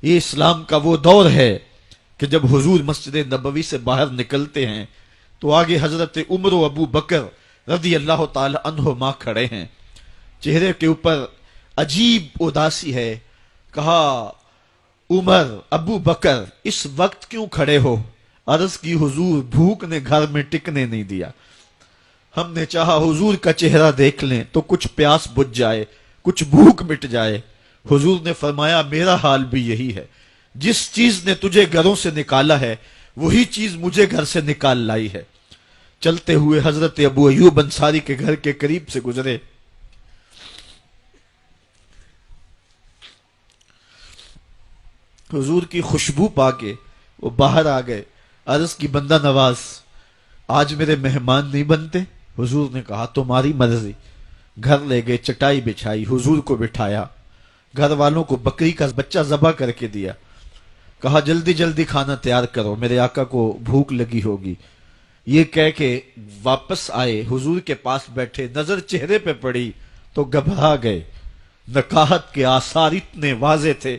یہ اسلام کا وہ دور ہے کہ جب حضور مسجد نبوی سے باہر نکلتے ہیں تو آگے حضرت عمر و ابو بکر رضی اللہ تعالی عنہما کھڑے ہیں. چہرے کے اوپر عجیب اداسی ہے. کہا عمر ابو بکر اس وقت کیوں کھڑے ہو؟ عرض کی حضور بھوک نے گھر میں ٹکنے نہیں دیا. ہم نے چاہا حضور کا چہرہ دیکھ لیں تو کچھ پیاس بجھ جائے، کچھ بھوک مٹ جائے. حضور نے فرمایا میرا حال بھی یہی ہے. جس چیز نے تجھے گھروں سے نکالا ہے وہی چیز مجھے گھر سے نکال لائی ہے. چلتے ہوئے حضرت ابو ایوب انصاری کے گھر کے قریب سے گزرے. حضور کی خوشبو پا کے وہ باہر آ گئے. عرض کی بندہ نواز آج میرے مہمان نہیں بنتے؟ حضور نے کہا تمہاری مرضی. گھر لے گئے، چٹائی بچھائی، حضور کو بٹھایا، گھر والوں کو بکری کا بچہ ذبح کر کے دیا. کہا جلدی جلدی کھانا تیار کرو، میرے آقا کو بھوک لگی ہوگی. یہ کہہ کے واپس آئے، حضور کے پاس بیٹھے، نظر چہرے پہ پڑی تو گھبرا گئے. نکاحت کے آثار اتنے واضح تھے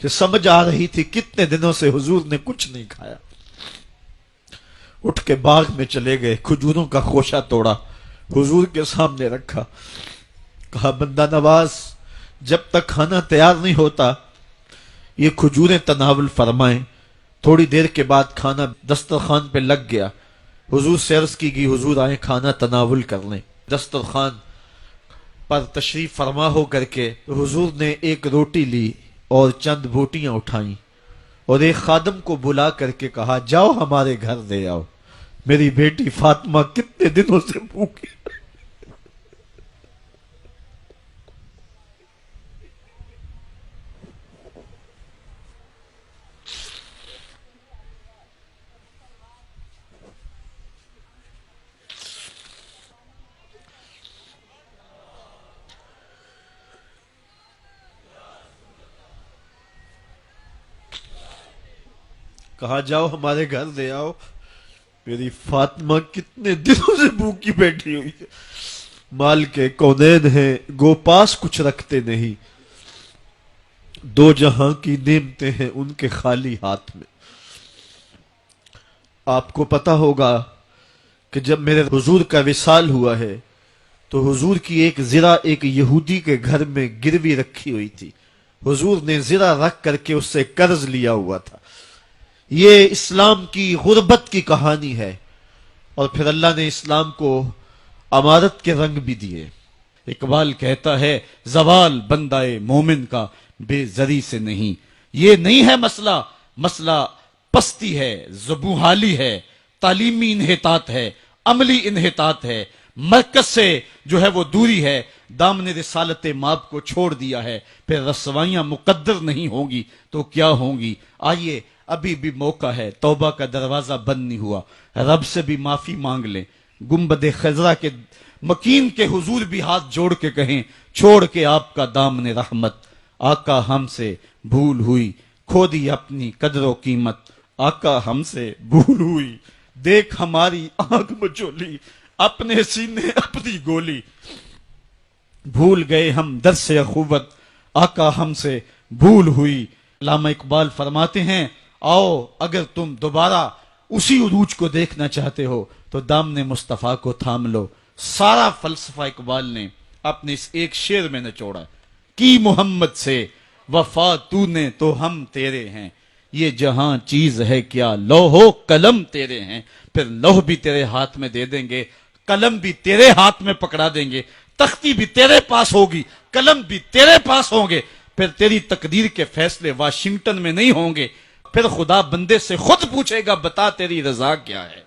کہ سمجھ آ رہی تھی کتنے دنوں سے حضور نے کچھ نہیں کھایا. اٹھ کے باغ میں چلے گئے، کھجوروں کا خوشہ توڑا، حضور کے سامنے رکھا. کہا بندہ نواز جب تک کھانا تیار نہیں ہوتا یہ کھجوریں تناول فرمائیں. تھوڑی دیر کے بعد کھانا دسترخوان پہ لگ گیا. حضور سے عرض کی گئی حضور آئیں کھانا تناول کر لیں. دسترخوان پر تشریف فرما ہو کر کے حضور نے ایک روٹی لی اور چند بوٹیاں اٹھائیں اور ایک خادم کو بلا کر کے کہا جاؤ ہمارے گھر دے آؤ، میری بیٹی فاطمہ کتنے دنوں سے بھوکی. کہا جاؤ ہمارے گھر دے آؤ، میری فاطمہ کتنے دنوں سے بھوکی بیٹھی ہوئی ہے. مال کے کونین ہیں گو پاس کچھ رکھتے نہیں، دو جہاں کی نعمتیں ہیں ان کے خالی ہاتھ میں. آپ کو پتا ہوگا کہ جب میرے حضور کا وصال ہوا ہے تو حضور کی ایک زرہ ایک یہودی کے گھر میں گروی رکھی ہوئی تھی. حضور نے زرہ رکھ کر کے اس سے قرض لیا ہوا تھا. یہ اسلام کی غربت کی کہانی ہے اور پھر اللہ نے اسلام کو امارت کے رنگ بھی دیے. اقبال کہتا ہے زوال بندہ مومن کا بے زری سے نہیں. یہ نہیں ہے مسئلہ، مسئلہ پستی ہے، زبوحالی ہے، تعلیمی انحطاط ہے، عملی انحطاط ہے، مرکز سے جو ہے وہ دوری ہے. دامن رسالت ماب کو چھوڑ دیا ہے. پھر رسوائیاں مقدر نہیں ہوں گی تو کیا ہوں گی. آئیے ابھی بھی موقع ہے، توبہ کا دروازہ بند نہیں ہوا، رب سے بھی معافی مانگ لیں. گنبد خضرا کے مکین کے حضور بھی ہاتھ جوڑ کے کہیں چھوڑ کے آپ کا دامن رحمت. آقا ہم سے بھول ہوئی، کھو دی اپنی قدر و قیمت. آقا ہم سے بھول ہوئی، دیکھ ہماری آنکھ مچولی، اپنے سینے اپنی گولی. بھول گئے ہم درس اخوت، آقا ہم سے بھول ہوئی. علامہ اقبال فرماتے ہیں آؤ اگر تم دوبارہ اسی عروج کو دیکھنا چاہتے ہو تو دامن مصطفیٰ کو تھام لو. سارا فلسفہ اقبال نے اپنے اس ایک شعر میں نچوڑا. کی محمد سے وفا تو نے تو ہم تیرے ہیں، یہ جہاں چیز ہے کیا لوح و قلم تیرے ہیں. پھر لوح بھی تیرے ہاتھ میں دے دیں گے، قلم بھی تیرے ہاتھ میں پکڑا دیں گے، تختی بھی تیرے پاس ہوگی، قلم بھی تیرے پاس ہوں گے. پھر تیری تقدیر کے فیصلے واشنگٹن میں نہیں ہوں گے. پھر خدا بندے سے خود پوچھے گا بتا تیری رضا کیا ہے.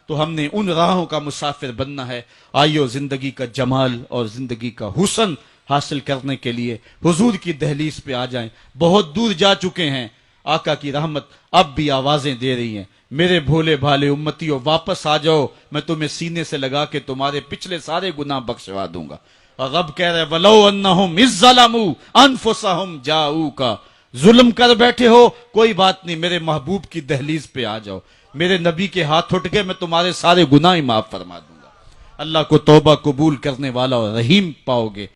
تو ہم نے ان راہوں کا مسافر بننا ہے. آئیو زندگی کا جمال اور زندگی کا حسن حاصل کرنے کے لیے حضور کی دہلیز پہ آ جائیں. بہت دور جا چکے ہیں، آقا کی رحمت اب بھی آوازیں دے رہی ہیں. میرے بھولے بھالے امتیوں واپس آ جاؤ، میں تمہیں سینے سے لگا کے تمہارے پچھلے سارے گناہ بخشوا دوں گا. اور رب کہہ رہے وَلَوْ أَنَّهُمْ إِذْ ظَلَمُوا أَنفُسَهُمْ جَاءُوكَ. ظلم کر بیٹھے ہو کوئی بات نہیں، میرے محبوب کی دہلیز پہ آ جاؤ، میرے نبی کے ہاتھ اٹھ کے میں تمہارے سارے گناہ معاف فرما دوں گا. اللہ کو توبہ قبول کرنے والا اور رحیم پاؤ گے.